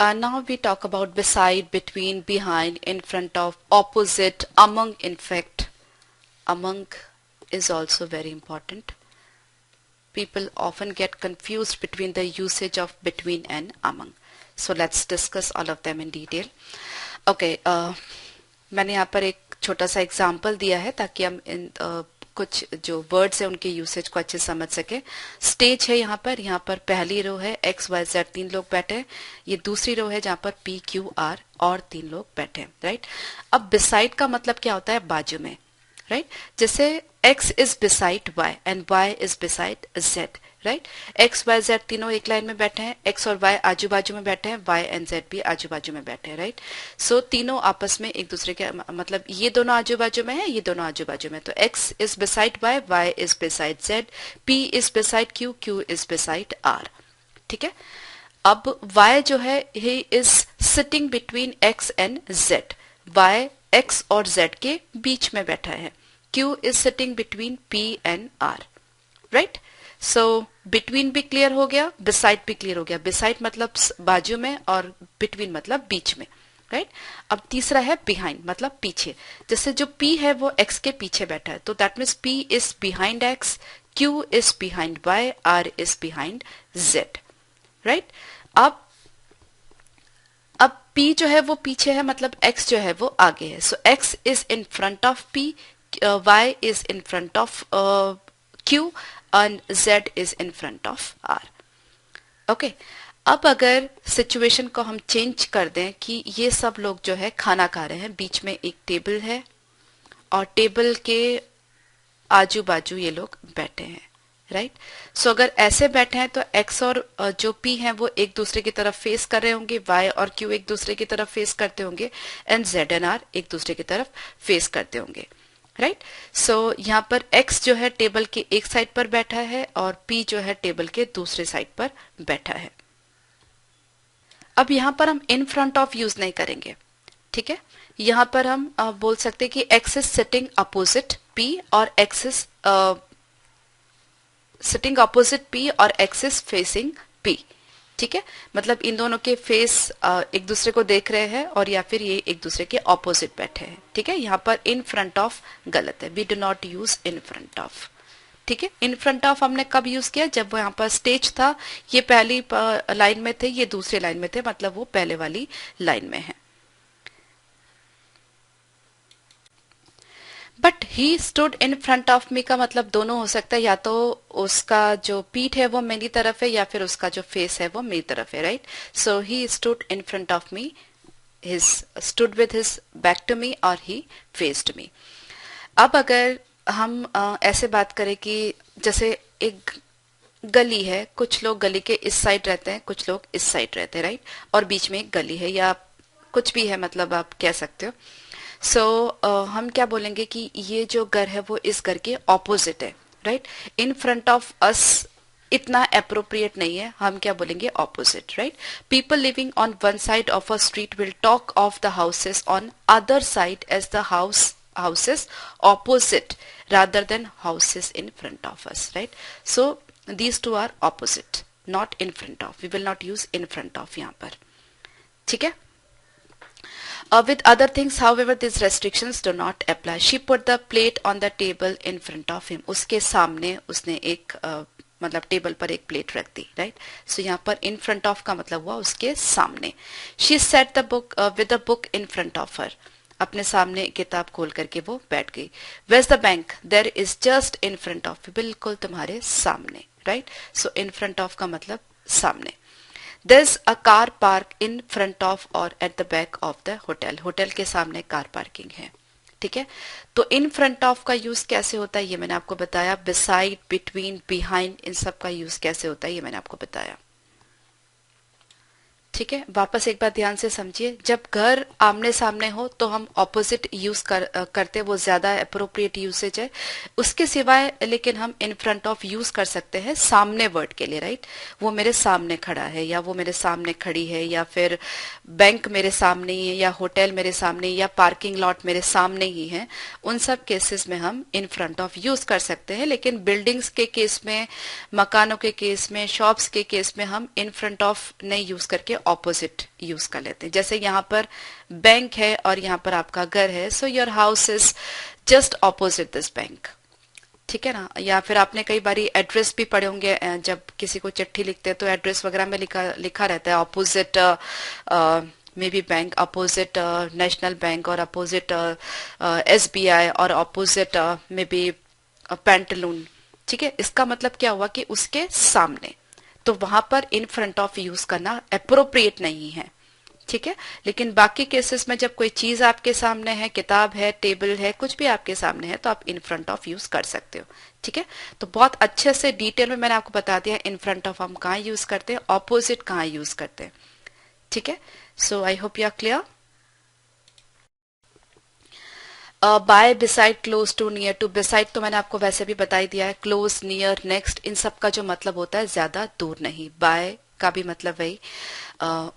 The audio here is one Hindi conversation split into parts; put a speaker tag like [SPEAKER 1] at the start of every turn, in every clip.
[SPEAKER 1] Now we talk about beside, between, behind, in front of, opposite, among. In fact, among is also very important. People often get confused between the usage of between and among. So let's discuss all of them in detail. Okay, मैंने यहाँ पर एक छोटा सा एग्जाम्पल दिया है ताकि हम इन कुछ जो वर्ड्स है उनके यूसेज को अच्छे समझ सके. स्टेज है यहाँ पर पहली रो है एक्स वाई जेड 3 लोग बैठे हैं. ये दूसरी रो है जहाँ पर पी क्यू आर और 3 लोग बैठे हैं. राइट. अब बिसाइड का मतलब क्या होता है? बाजू में. राइट. जैसे x is beside y and y is beside z. Right. x y z तीनों एक लाइन में बैठे हैं. x और y आजू बाजू में बैठे हैं. y एंड z भी आजू बाजू में बैठे हैं. राइट. सो तीनों आपस में एक दूसरे के मतलब ये दोनों आजू बाजू में है, ये दोनों आजू बाजू में. तो x is beside y is beside z, p is beside q is beside r. ठीक है. अब y जो है he is sitting between x and z. y x और z के बीच में बैठा है. q is sitting between p and r. right. so between भी क्लियर हो गया, beside भी क्लियर हो गया. beside मतलब बाजू में और between मतलब बीच में. राइट. अब तीसरा है behind मतलब पीछे. जैसे जो p है वो x के पीछे बैठा है तो that means p is behind x, q is behind y, r is behind z. Right. अब p जो है वो पीछे है मतलब x जो है वो आगे है. so x is in front of p, y is in front of q and z is in front of r. okay. अब अगर सिचुएशन को हम चेंज कर दें कि ये सब लोग जो है खाना खा रहे हैं, बीच में एक टेबल है और टेबल के आजू बाजू ये लोग बैठे हैं. राइट. सो अगर ऐसे बैठे हैं तो x और जो p हैं वो एक दूसरे की तरफ फेस कर रहे होंगे, y और q एक दूसरे की तरफ फेस करते होंगे एंड z एंड r एक दूसरे की तरफ फेस करते होंगे. राइट. सो यहाँ पर x जो है टेबल के एक साइड पर बैठा है और p जो है टेबल के दूसरे साइड पर बैठा है. अब यहाँ पर हम इन फ्रंट ऑफ यूज नहीं करेंगे. ठीक है. यहाँ पर हम बोल सकते हैं कि x is sitting opposite p और x is sitting opposite p और x इज फेसिंग p. ठीक है. मतलब इन दोनों के फेस एक दूसरे को देख रहे हैं और या फिर ये एक दूसरे के ऑपोजिट बैठे हैं. ठीक है. यहाँ पर इन फ्रंट ऑफ गलत है. We do not use in front of. ठीक है. इन फ्रंट ऑफ हमने कब यूज किया? जब वो यहाँ पर स्टेज था, ये पहली लाइन में थे, ये दूसरी लाइन में थे, मतलब वो पहले वाली लाइन में है. But he stood in front of मी का मतलब दोनों हो सकता है. या तो उसका जो पीठ है वो मेरी तरफ है या फिर उसका जो फेस है वो मेरी तरफ है. Right. So he stood in front of me, his stood with his back to me और ही फेस्ड मी. अब अगर हम ऐसे बात करें कि जैसे एक गली है, कुछ लोग गली के इस साइड रहते हैं, कुछ लोग इस साइड रहते हैं. राइट. और बीच में एक गली है या कुछ भी है, मतलब आप कह सकते हो. सो हम क्या बोलेंगे कि ये जो घर है वो इस घर के ऑपोजिट है. Right. In front of us इतना अप्रोप्रिएट नहीं है, हम क्या बोलेंगे? Opposite. Right. People living on one side of a street will talk of the houses on other side as the houses opposite rather than houses in front of us. Right. So these two are opposite, not in front of. We will not use in front of यहाँ पर. ठीक है. With other things, however, these restrictions do not apply. She put the plate on the table in front of him. उसके सामने उसने एक मतलब टेबल पर एक प्लेट रख दी. राइट. सो यहाँ पर इन फ्रंट ऑफ का मतलब हुआ उसके सामने. She set the book with the book in front of her. अपने सामने किताब खोल करके वो बैठ गई. Where's the bank? There is just in front of. बिल्कुल तुम्हारे सामने. Right. So in front of का मतलब सामने. There's a car park in front of or at the back of the hotel. Hotel के सामने कार पार्किंग है. ठीक है. तो इन फ्रंट ऑफ का यूज कैसे होता है ये मैंने आपको बताया. बिसाइड, बिटवीन, बिहाइंड, इन सब का यूज कैसे होता है ये मैंने आपको बताया. ठीक है. वापस एक बार ध्यान से समझिए. जब घर आमने सामने हो तो हम ऑपोजिट यूज करते, वो ज्यादा अप्रोप्रिएट यूसेज है. उसके सिवाय लेकिन हम इन फ्रंट ऑफ यूज कर सकते हैं सामने वर्ड के लिए. राइट. वो मेरे सामने खड़ा है या वो मेरे सामने खड़ी है या फिर बैंक मेरे सामने ही है या होटल मेरे सामने या पार्किंग लॉट मेरे सामने ही है. उन सब केसेस में हम इन फ्रंट ऑफ यूज कर सकते हैं. लेकिन बिल्डिंग्स के केस में, मकानों के केस में, शॉप्स के केस में हम इन फ्रंट ऑफ नहीं यूज करके ऑपोजिट यूज कर लेते हैं। जैसे यहाँ पर बैंक है और यहाँ पर आपका घर है, so your house is just opposite this bank, ठीक है ना। या फिर आपने कई बारी एड्रेस भी पढ़े होंगे, जब किसी को चिट्ठी लिखते हैं तो एड्रेस वगैरह में लिखा रहता है opposite may be bank, opposite national bank, और अपोजिट SBI, और अपोजिट मे बी पेंटलून, ठीक है। इसका मतलब क्या हुआ कि उसके सामने, तो वहां पर इन फ्रंट ऑफ यूज करना अप्रोप्रिएट नहीं है, ठीक है। लेकिन बाकी केसेस में जब कोई चीज आपके सामने है, किताब है, टेबल है, कुछ भी आपके सामने है, तो आप इन फ्रंट ऑफ यूज कर सकते हो, ठीक है। तो बहुत अच्छे से डिटेल में मैंने आपको बता दिया इन फ्रंट ऑफ हम कहाँ यूज करते हैं, ऑपोजिट कहाँ यूज करते हैं, ठीक है। So I hope you are clear. By, beside, close to, near to. Beside तो मैंने आपको वैसे भी बता ही दिया है, क्लोज, नियर, नेक्स्ट, इन सब का जो मतलब होता है ज्यादा दूर नहीं। बाय का भी मतलब वही,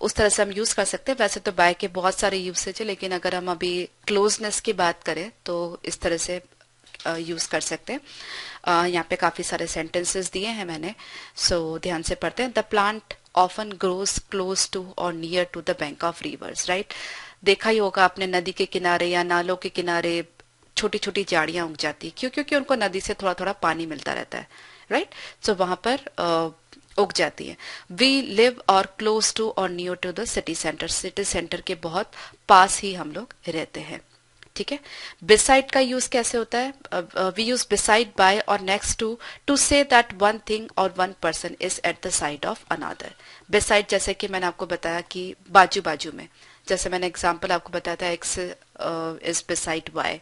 [SPEAKER 1] उस तरह से हम यूज कर सकते हैं। वैसे तो बाय के बहुत सारे यूसेज है, लेकिन अगर हम अभी क्लोजनेस की बात करें तो इस तरह से यूज कर सकते हैं। यहाँ पे काफी सारे सेंटेंसेस दिए हैं मैंने, सो ध्यान से पढ़ते हैं। The plant often grows close to और near to the bank of rivers, right. देखा ही होगा आपने, नदी के किनारे या नालों के किनारे छोटी छोटी झाड़ियां उग जाती, क्यों? क्योंकि उनको नदी से थोड़ा थोड़ा पानी मिलता रहता है, राइट। सो वहां पर उग जाती है। वी लिव और क्लोज टू और near to the city centre, city centre के बहुत पास ही हम लोग रहते हैं, ठीक है। बिसाइड का यूज कैसे होता है? वी यूज बिसाइड, बाय और नेक्स्ट टू से दैट वन थिंग और one person is at the side of another. Beside जैसे कि मैंने आपको बताया कि बाजू बाजू में, जैसे मैंने एग्जाम्पल आपको बताया था, X is beside Y,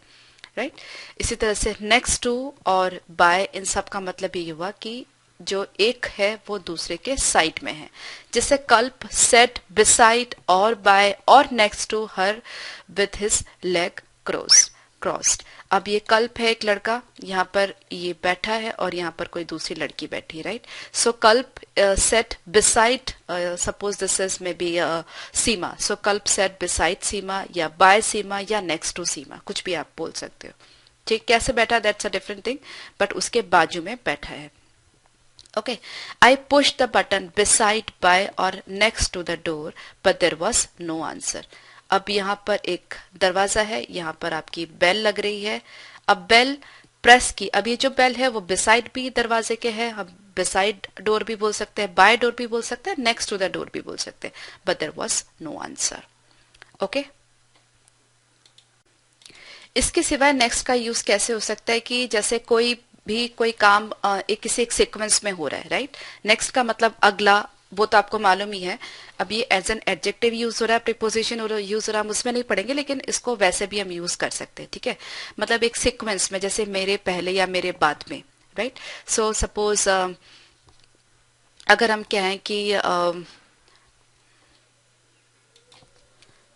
[SPEAKER 1] right. इसी तरह से नेक्स्ट टू और बाय, इन सब का मतलब ये हुआ कि जो एक है वो दूसरे के साइड में है। जैसे कल्प सेट बिसाइड और बाय और next to her with his leg crossed. अब ये कल्प है एक लड़का, यहाँ पर ये बैठा है और यहाँ पर कोई दूसरी लड़की बैठी है, right. So Kalp sat beside, suppose this is maybe Seema, so Kalp sat beside सीमा या बाय सीमा या नेक्स्ट टू सीमा, कुछ भी आप बोल सकते हो, ठीक। कैसे बैठा that's a different thing, but उसके बाजू में बैठा है, okay. I push the button beside, by और next to the door but there was no answer. अब यहाँ पर एक दरवाजा है, यहाँ पर आपकी बेल लग रही है। अब बेल प्रेस की, अब ये जो बेल है वो बिसाइड भी दरवाजे के है, हम बिसाइड डोर भी बोल सकते हैं, बाय डोर भी बोल सकते हैं, नेक्स्ट टू द डोर भी बोल सकते हैं, but there was no answer, okay. इसके सिवाय नेक्स्ट का यूज कैसे हो सकता है कि जैसे कोई काम किसी एक सीक्वेंस में हो रहा है, राइट। नेक्स्ट का मतलब अगला, वो तो आपको मालूम ही है। अब ये एज एन एडजेक्टिव यूज हो रहा है, प्रीपोजिशन यूज हो रहा है, हम उसमें नहीं पढ़ेंगे, लेकिन इसको वैसे भी हम यूज कर सकते हैं, ठीक है। मतलब एक सीक्वेंस में, जैसे मेरे पहले या मेरे बाद में, राइट। सो सपोज अगर हम कहें कि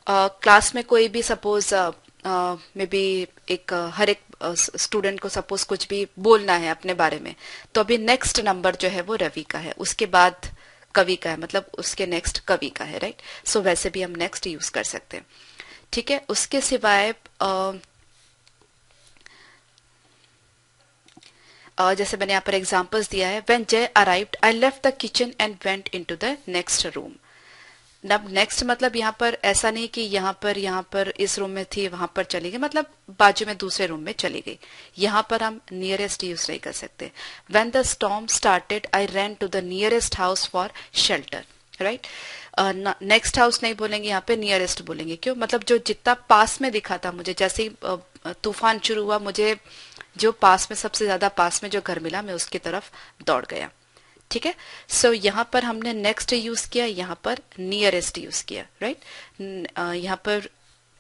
[SPEAKER 1] क्लास में कोई भी सपोज मे बी एक हर एक स्टूडेंट को सपोज कुछ भी बोलना है अपने बारे में, तो अभी नेक्स्ट नंबर जो है वो रवि का है, उसके बाद कवि का है, मतलब उसके नेक्स्ट कवि का है, राइट। सो वैसे भी हम नेक्स्ट यूज कर सकते हैं, ठीक है। उसके सिवाय जैसे मैंने यहाँ पर एग्जांपल्स दिया है, व्हेन जय arrived I left the kitchen and went into the next room. अब नेक्स्ट मतलब यहाँ पर ऐसा नहीं कि यहाँ पर इस रूम में थी वहां पर चली गई, मतलब बाजू में दूसरे रूम में चली गई। यहाँ पर हम नियरेस्ट यूज नहीं कर सकते। When the storm started I ran to the nearest house for shelter, right. Next house नहीं बोलेंगे, यहाँ पे नियरेस्ट बोलेंगे। क्यों? मतलब जो जितना पास में दिखा था मुझे, जैसे ही तूफान शुरू हुआ, मुझे जो पास में सबसे ज्यादा पास में जो घर मिला, मैं उसकी तरफ दौड़ गया, ठीक है। सो यहाँ पर हमने नेक्स्ट यूज किया, यहाँ पर नियरेस्ट यूज किया, राइट। यहाँ पर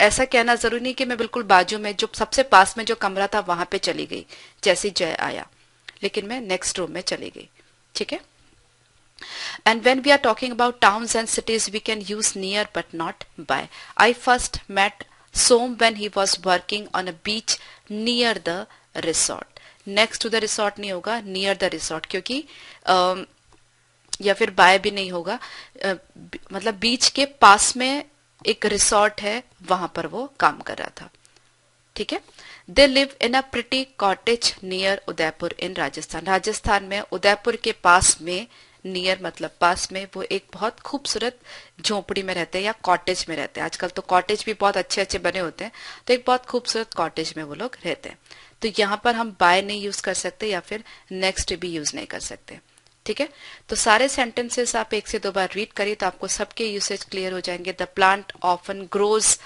[SPEAKER 1] ऐसा कहना जरूरी नहीं कि मैं बिल्कुल बाजू में, जो सबसे पास में जो कमरा था वहां पे चली गई जैसे जय आया, लेकिन मैं नेक्स्ट रूम में चली गई, ठीक है। And when we are talking about towns and cities, we can use near but not by. I first met Som when he was working on a beach near the resort. Next to the resort नहीं होगा, नियर द रिसोर्ट, क्योंकि या फिर बाय भी नहीं होगा, मतलब बीच के पास में एक रिसोर्ट है, वहां पर वो काम कर रहा था, ठीक है। They live in a pretty cottage near Udaipur in Rajasthan. Rajasthan में उदयपुर के पास में नियर मतलब पास में, वो एक बहुत खूबसूरत झोपड़ी में रहते हैं या कॉटेज में रहते हैं। आजकल तो कॉटेज भी बहुत अच्छे अच्छे बने होते हैं, तो एक बहुत खूबसूरत कॉटेज में वो लोग रहते हैं। तो यहाँ पर हम बाय नहीं यूज कर सकते या फिर नेक्स्ट भी यूज नहीं कर सकते। ठीक है, तो सारे सेंटेंसेस आप एक से दो बार रीड करिए तो आपको सबके यूसेज क्लियर हो जाएंगे। The plant often grows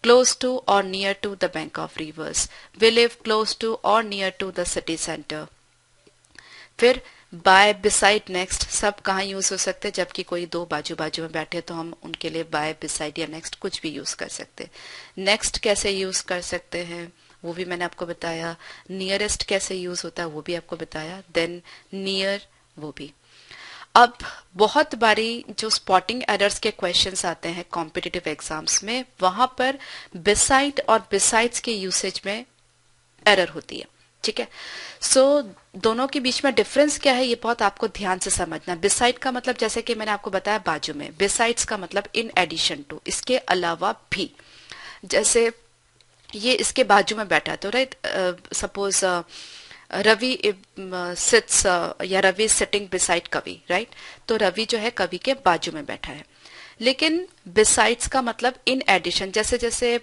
[SPEAKER 1] close to or near to the bank of rivers. We live close to or near to the city center. फिर बाय, बिसाइड, नेक्स्ट सब कहाँ यूज हो सकते हैं, जबकि कोई दो बाजू बाजू में बैठे तो हम उनके लिए बाय, बिसाइड या नेक्स्ट कुछ भी यूज कर सकते हैं। नेक्स्ट कैसे यूज कर सकते हैं वो भी मैंने आपको बताया। नियरेस्ट कैसे यूज होता है वो भी आपको बताया। देन नियर, वो भी। अब बहुत बारी जो स्पॉटिंग एरर्स के क्वेश्चंस आते हैं कॉम्पिटिटिव एग्जाम्स में, वहां पर बिसाइड और बिसाइड्स के यूसेज में एरर होती है। ठीक है, सो दोनों के बीच में डिफरेंस क्या है ये बहुत आपको ध्यान से समझना। बिसाइड का मतलब जैसे कि मैंने आपको बताया बाजू में, बिसाइड्स का मतलब इन एडिशन टू, इसके अलावा भी। जैसे ये इसके बाजू में बैठा है तो राइट, सपोज रवि सिट्स या रवि सिटिंग बिसाइड कवि, राइट, तो रवि जो है कवि के बाजू में बैठा है। लेकिन बिसाइड्स का मतलब इन एडिशन, जैसे जैसे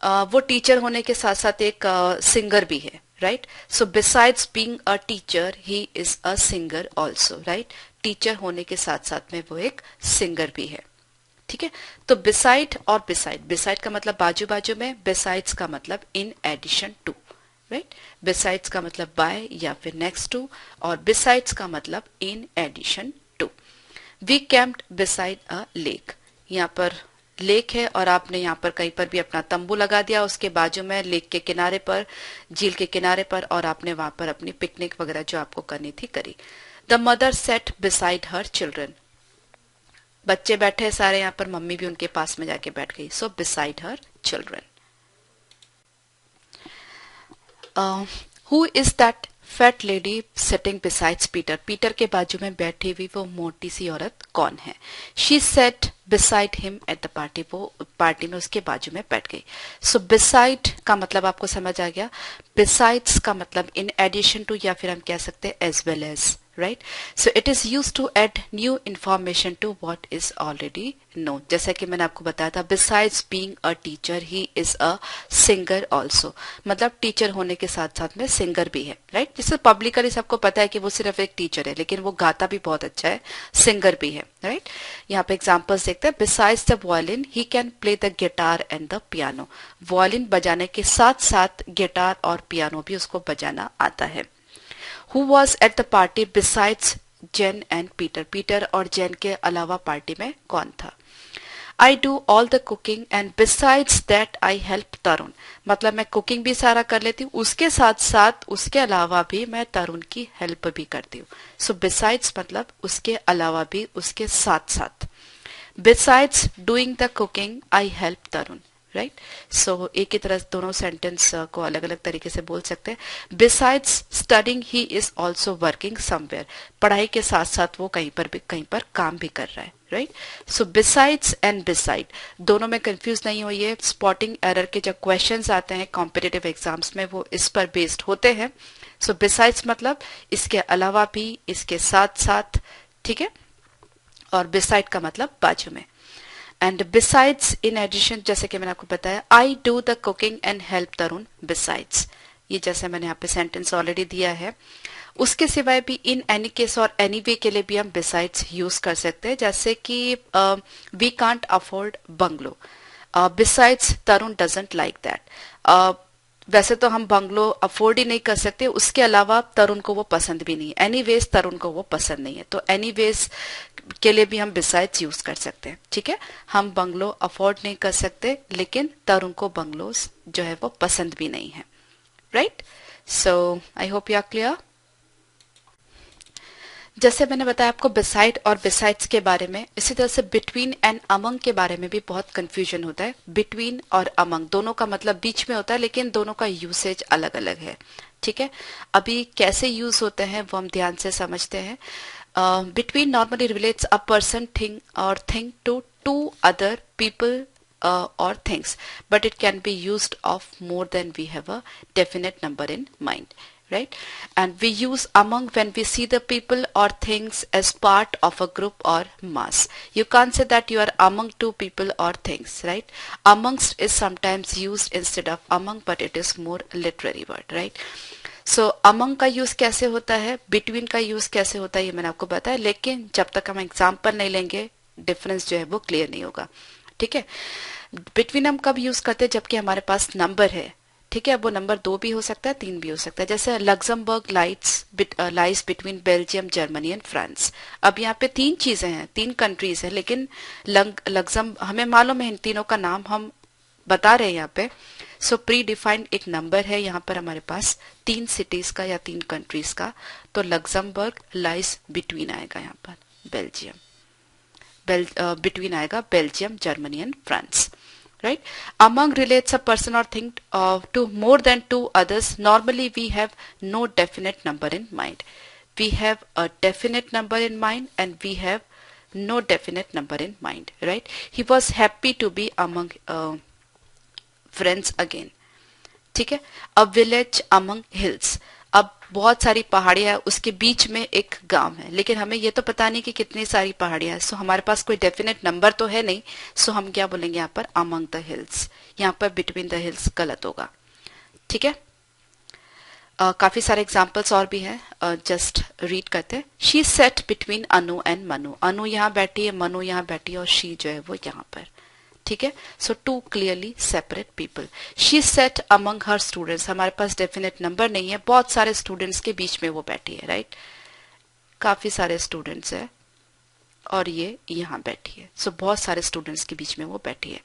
[SPEAKER 1] वो टीचर होने के साथ साथ एक सिंगर भी है, right. So besides being a teacher he is a singer also, right. Teacher होने के साथ साथ में वो एक सिंगर भी है। ठीक है, तो बिसाइड और बिसाइड, बिसाइड का मतलब बाजू बाजू में, बिसाइड्स का मतलब in addition to, right. Besides का मतलब बाय या फिर नेक्स्ट टू, और बिसाइड्स का मतलब in addition to. We camped beside a lake, यहाँ पर लेक है और आपने यहाँ पर कहीं पर भी अपना तंबू लगा दिया उसके बाजू में, लेक के किनारे पर, झील के किनारे पर, और आपने वहां पर अपनी पिकनिक वगैरह जो आपको करनी थी करी। The mother said beside her children, बच्चे बैठे सारे यहाँ पर, मम्मी भी उनके पास में जाके बैठ गई। So beside her children. Who is that fat lady sitting besides Peter, Peter के बाजू में बैठी हुई वो मोटी सी औरत कौन है। She said beside him at the party, वो पार्टी में उसके बाजू में बैठ गई। सो बिसाइड का मतलब आपको समझ आ गया। बिसाइड्स का मतलब इन एडिशन टू, या फिर हम कह सकते हैं as well as, right? So it is used to add new information to what is already known. जैसा कि मैंने आपको बताया था, besides being a teacher, he is a singer also. मतलब टीचर होने के साथ साथ में सिंगर भी है, राइट। जिससे पब्लिकली सबको पता है कि वो सिर्फ एक टीचर है, लेकिन वो गाता भी बहुत अच्छा है, सिंगर भी है, राइट। यहाँ पे एग्जाम्पल्स देखते हैं। Besides the violin he can play the guitar and the piano, violin बजाने के साथ साथ गिटार और पियानो भी उसको बजाना आता है। Who was at the party besides Jen and Peter? Peter और जेन के अलावा पार्टी में कौन था? I do all the cooking and besides that I help तरुण, मतलब मैं कुकिंग भी सारा कर लेती हूँ, उसके साथ साथ उसके अलावा भी मैं तरुण की हेल्प भी करती हूँ। सो बिसाइड्स मतलब उसके अलावा भी, उसके साथ साथ। Besides doing the cooking I help Tarun, right. So एक ही तरह दोनों सेंटेंस को अलग अलग तरीके से बोल सकते हैं। Besides studying he is also working somewhere, पढ़ाई के साथ साथ वो कहीं पर काम भी कर रहा है, right. So besides and beside दोनों में कंफ्यूज नहीं होइए। स्पॉटिंग एरर के जब क्वेश्चंस आते हैं कॉम्पिटिटिव एग्जाम्स में वो इस पर बेस्ड होते हैं। सो बिसाइड्स मतलब इसके अलावा भी, इसके साथ साथ, ठीक है, और बिसाइड का मतलब बाजू में। एंड बिसाइड्स इन एडिशन, जैसे कि मैंने आपको बताया, I do the cooking and help Tarun besides, ये जैसे मैंने यहाँ पे सेंटेंस ऑलरेडी दिया है। उसके सिवाय भी इन एनी केस और एनी वे के लिए भी हम बिसाइड्स यूज कर सकते हैं, जैसे कि we can't afford bungalow, besides Tarun doesn't like that. वैसे तो हम बंगलो अफोर्ड ही नहीं कर सकते, उसके अलावा तरुण को वो पसंद भी नहीं है, एनीवेज तरुण को वो पसंद नहीं है, तो एनीवेज के लिए भी हम बिसाइड्स यूज कर सकते हैं। ठीक है, हम बंगलो अफोर्ड नहीं कर सकते, लेकिन तरुण को बंगलोस जो है वो पसंद भी नहीं है, right. So I hope you are clear. जैसे मैंने बताया आपको बिसाइड और बिसाइड्स के बारे में, इसी तरह से बिटवीन एंड अमंग के बारे में भी बहुत कंफ्यूजन होता है। बिटवीन और अमंग दोनों का मतलब बीच में होता है, लेकिन दोनों का यूसेज अलग अलग है। ठीक है, अभी कैसे यूज होते हैं वो हम ध्यान से समझते हैं। Between normally relates a person, thing और thing to to other people or things, but it can be used of more than we have a definite number in mind. right? And we use among when we see the people or things as part of a group or mass. You can't say that you are among two people or things, right? Amongst is sometimes used instead of among, but it is more literary word, right? So among का यूज कैसे होता है, बिटवीन का यूज कैसे होता है, ये मैंने आपको बताया, लेकिन जब तक हम एग्जाम्पल नहीं लेंगे डिफरेंस जो है वो क्लियर नहीं होगा, ठीक है? बिटवीन हम कब यूज करते हैं, जबकि हमारे पास नंबर है, ठीक है? वो नंबर 2 भी हो सकता है, 3 भी हो सकता है। जैसे Luxembourg lies between Belgium, Germany and France. अब यहाँ पे 3 चीजें हैं, 3 कंट्रीज हैं, लेकिन लग्जम हमें मालूम है इन तीनों का नाम हम बता रहे हैं यहाँ पे। सो प्री डिफाइंड एक नंबर है यहाँ पर हमारे पास 3 सिटीज का या 3 कंट्रीज का, तो लग्जमबर्ग लाइज बिटवीन आएगा यहाँ पर बेल्जियम, बिटवीन आएगा Belgium, Germany and France, right? Among relates a person or thing to more than 2 others. Normally we have no definite number in mind. We have a definite number in mind and we have no definite number in mind, right? He was happy to be among friends again, ठीक है? A village among hills. अब बहुत सारी पहाड़ियां है, उसके बीच में एक गांव है, लेकिन हमें ये तो पता नहीं कि कितनी सारी पहाड़ियां हैं, सो हमारे पास कोई डेफिनेट नंबर तो है नहीं, सो हम क्या बोलेंगे यहाँ पर अमंग द हिल्स, यहाँ पर बिटवीन द हिल्स गलत होगा, ठीक है? काफी सारे एग्जाम्पल्स और भी हैं, जस्ट रीड करते हैं। She sat between Anu and Manu, Anu यहाँ बैठी है, मनु यहाँ बैठी है और शी जो है वो यहाँ पर, ठीक है? सो 2 clearly separate people. She said among her students, हमारे पास डेफिनेट नंबर नहीं है, बहुत सारे स्टूडेंट्स के बीच में वो बैठी है, राइट? काफी सारे स्टूडेंट्स है और ये यहाँ बैठी है, सो बहुत सारे स्टूडेंट्स के बीच में वो बैठी है।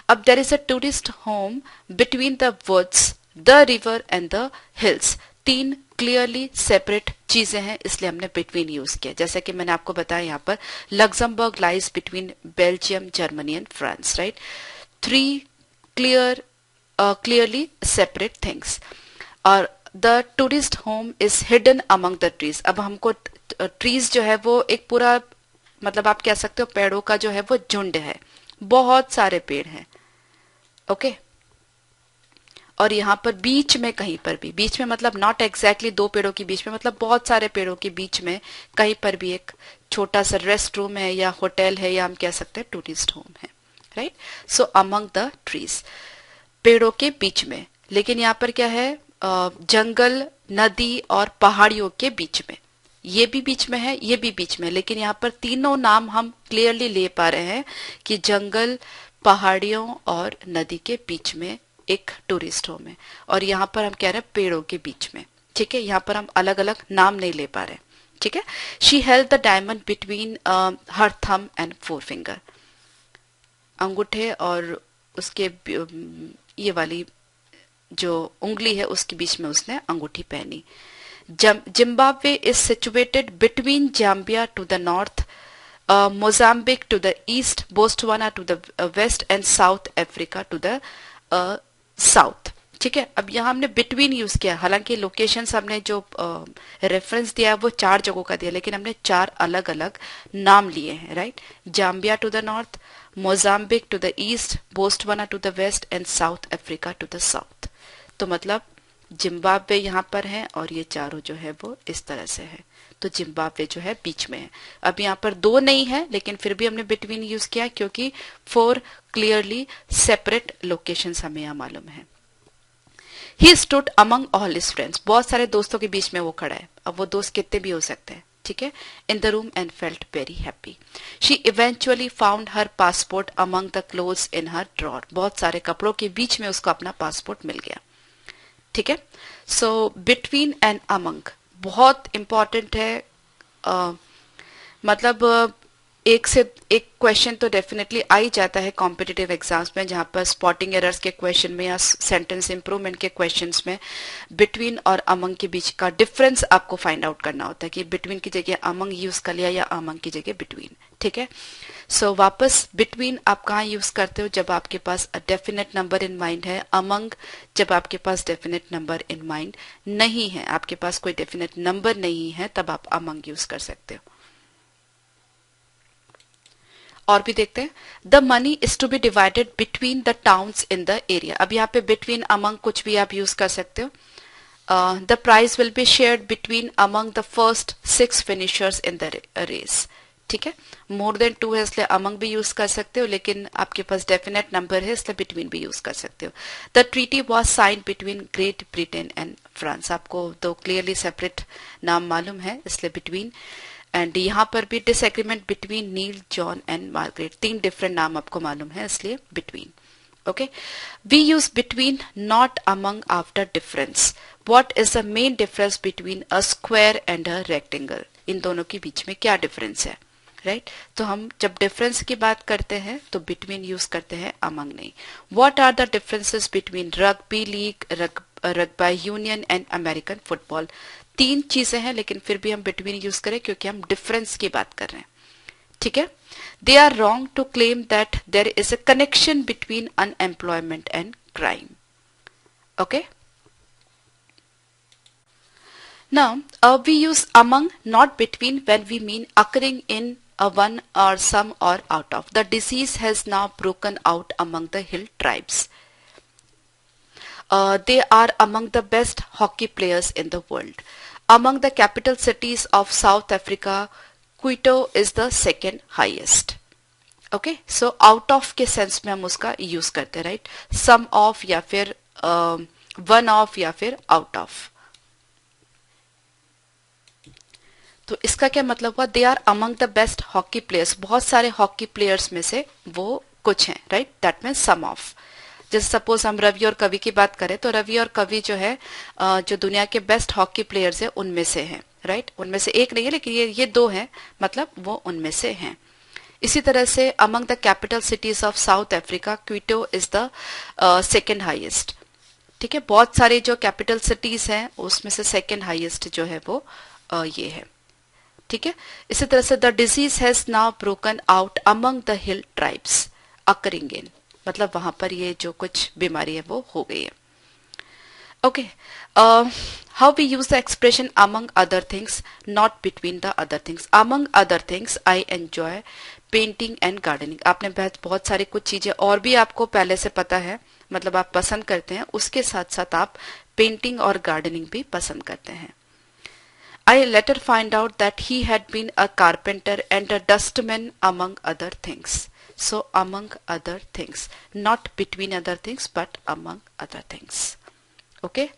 [SPEAKER 1] अब there is a tourist home between the woods, the river and the hills. 3 clearly separate चीजें हैं, इसलिए हमने बिटवीन यूज किया। जैसे कि मैंने आपको बताया यहाँ पर Luxembourg lies between Belgium, Germany and France, right? 3 clearly separate things. और the tourist home is hidden among the trees. अब हमको ट्रीज जो है वो एक पूरा, मतलब आप कह सकते हो पेड़ों का जो है वो झुंड है, बहुत सारे पेड़ हैं, ओके? और यहाँ पर बीच में कहीं पर भी, बीच में मतलब नॉट एग्जैक्टली 2 पेड़ों के बीच में, मतलब बहुत सारे पेड़ों के बीच में कहीं पर भी एक छोटा सा रेस्ट रूम है या होटल है, या हम कह सकते हैं टूरिस्ट होम है, right? So among the trees, पेड़ों के बीच में। लेकिन यहाँ पर क्या है, जंगल, नदी और पहाड़ियों के बीच में, ये भी बीच में है, ये भी बीच में, लेकिन यहाँ पर तीनों नाम हम क्लियरली ले पा रहे हैं कि जंगल, पहाड़ियों और नदी के बीच में एक टूरिस्ट होम है, और यहाँ पर हम कह रहे हैं पेड़ों के बीच में, ठीक है? यहाँ पर हम अलग अलग नाम नहीं ले पा रहे, ठीक है? She held the diamond between her thumb and 4 finger, अंगूठे और उसके ये वाली जो उंगली है उसके बीच में उसने अंगूठी पहनी। Zimbabwe is situated between Zambia to the north, Mozambique to the east, Botswana to the west and South Africa to the south, ठीक है? अब यहाँ हमने बिटवीन यूज किया, हालांकि लोकेशंस हमने जो रेफरेंस दिया है वो 4 जगहों का दिया, लेकिन हमने 4 अलग अलग नाम लिए हैं, right? Zambia to the north, Mozambique to the east, Botswana to the west and South Africa to the south. तो मतलब जिम्बाब्वे यहाँ पर है और ये चारों जो है वो इस तरह से है, तो जिम्बाब्वे जो है बीच में है। अब यहाँ पर 2 नहीं है, लेकिन फिर भी हमने बिटवीन यूज किया क्योंकि 4 क्लियरली सेपरेट लोकेशंस हमें यहाँ मालूम है। He stood among all his friends, बहुत सारे दोस्तों के बीच में वो खड़ा है, अब वो दोस्त कितने भी हो सकते हैं, ठीक है? In the room and felt very happy. She eventually found her passport among the clothes in her drawer, बहुत सारे कपड़ों के बीच में उसको अपना पासपोर्ट मिल गया, ठीक है? सो बिटवीन एंड अमंग बहुत इंपॉर्टेंट है, मतलब एक से एक क्वेश्चन तो डेफिनेटली आ ही जाता है कॉम्पिटिटिव एग्जाम्स में, जहां पर स्पॉटिंग एरर्स के क्वेश्चन में या सेंटेंस इंप्रूवमेंट के क्वेश्चंस में बिटवीन और अमंग के बीच का डिफरेंस आपको फाइंड आउट करना होता है कि बिटवीन की जगह अमंग यूज कर लिया या अमंग की जगह बिटवीन, ठीक है? सो वापस बिटवीन आप कहाँ यूज करते हो, जब आपके पास डेफिनेट नंबर इन माइंड है। अमंग जब आपके पास डेफिनेट नंबर इन माइंड नहीं है, आपके पास कोई डेफिनेट नंबर नहीं है, तब आप अमंग यूज कर सकते हो। और भी देखते हैं, the money is to be divided between the towns in the area. अब यहाँ पे बिटवीन अमंग कुछ भी आप यूज कर सकते हो, The prize will be shared between among the first 6 finishers in the race. ठीक है, मोर देन 2 है इसलिए among भी यूज कर सकते हो, लेकिन आपके पास डेफिनेट नंबर है इसलिए बिटवीन भी यूज कर सकते हो. The treaty was sign between Great Britain and France. आपको दो क्लियरली सेपरेट नाम मालूम है इसलिए बिटवीन. एंड यहाँ पर भी disagreement between Neil, John and Margaret. 3 different नाम आपको मालूम है इसलिए between. Okay, we use between, not among after difference. What is the main difference between a square and a rectangle? इन दोनों के बीच में क्या डिफरेंस है, राइट? तो हम जब डिफरेंस की बात करते हैं तो बिटवीन यूज करते हैं, among नहीं. What are the differences between rugby league, rugby union and American football? 3 चीजें हैं लेकिन फिर भी हम बिटवीन यूज करें क्योंकि हम डिफरेंस की बात कर रहे हैं. ठीक है. They are wrong to claim that there is a connection between unemployment and crime. Okay. Now, we use among, not between, when we mean occurring in a one or some or out of. The disease has now broken out among the hill tribes. They are among the best hockey players in the world. Among the capital cities of South Africa, Quito is the second highest. Okay, so out of के सेंस में हम उसका यूज करते हैं, राइट? सम ऑफ या फिर वन ऑफ या फिर आउट ऑफ. तो इसका क्या मतलब हुआ? They are among the best hockey players. बहुत सारे हॉकी प्लेयर्स में से वो कुछ हैं, right? That means some of. जैसे सपोज हम रवि और कवि की बात करें तो रवि और कवि जो है जो दुनिया के बेस्ट हॉकी प्लेयर्स है उनमें से हैं, राइट? उनमें से एक नहीं है लेकिन ये 2 हैं, मतलब वो उनमें से हैं. इसी तरह से among the capital cities of south Africa, Quito is the second highest. ठीक है, बहुत सारे जो कैपिटल सिटीज हैं उसमें से सेकेंड हाईएस्ट जो है वो ये है. ठीक है. इसी तरह से the disease has now broken out among the hill tribes occurring in, मतलब वहां पर ये जो कुछ बीमारी है वो हो गई है. Okay, how we use the expression among other things, not between the other things. Among other things, I enjoy painting and gardening. आपने बहुत सारी कुछ चीजें और भी आपको पहले से पता है, मतलब आप पसंद करते हैं, उसके साथ साथ आप पेंटिंग और गार्डनिंग भी पसंद करते हैं. I later find out that he had been a carpenter and a dustman among other things. So among other things, not between other things, but among other things. Okay.